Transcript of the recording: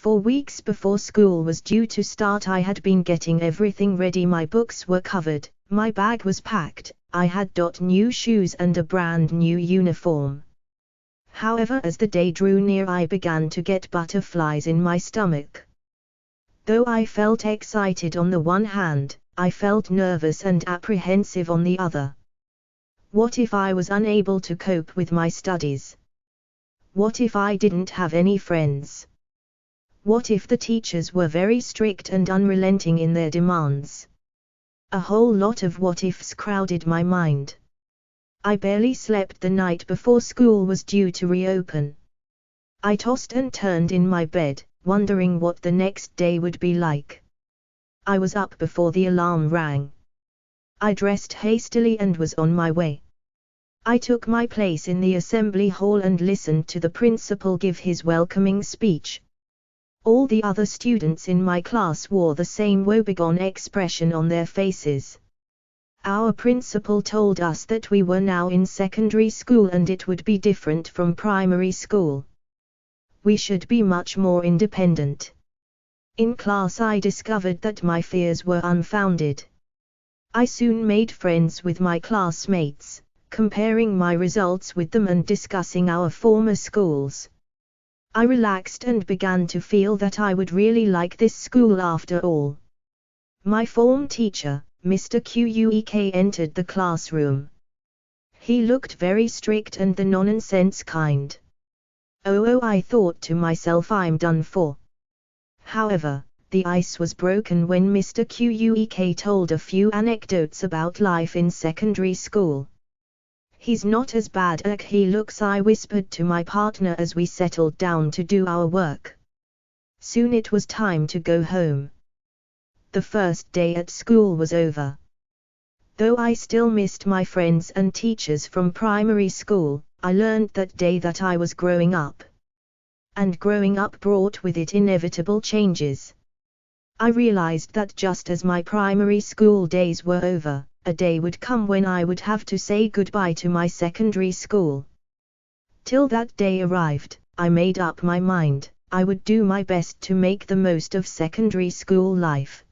For weeks before school was due to start I had been getting everything ready. My books were covered, my bag was packed, I had new shoes and a brand new uniform. However, as the day drew near I began to get butterflies in my stomach. Though I felt excited on the one hand, I felt nervous and apprehensive on the other. What if I was unable to cope with my studies? What if I didn't have any friends? What if the teachers were very strict and unrelenting in their demands? A whole lot of what-ifs crowded my mind. I barely slept the night before school was due to reopen. I tossed and turned in my bed, wondering what the next day would be like. I was up before the alarm rang. I dressed hastily and was on my way. I took my place in the assembly hall and listened to the principal give his welcoming speech. All the other students in my class wore the same woebegone expression on their faces. Our principal told us that we were now in secondary school and it would be different from primary school. We should be much more independent. In class I discovered that my fears were unfounded. I soon made friends with my classmates, comparing my results with them and discussing our former schools. I relaxed and began to feel that I would really like this school after all. My form teacher, Mr. Quek, entered the classroom. He looked very strict and the nonsense kind. Oh, I thought to myself, I'm done for. However, the ice was broken when Mr. Quek told a few anecdotes about life in secondary school. He's not as bad as he looks, I whispered to my partner as we settled down to do our work. Soon it was time to go home. The first day at school was over. Though I still missed my friends and teachers from primary school, I learned that day that I was growing up. And growing up brought with it inevitable changes. I realized that just as my primary school days were over, a day would come when I would have to say goodbye to my secondary school. Till that day arrived, I made up my mind, I would do my best to make the most of secondary school life.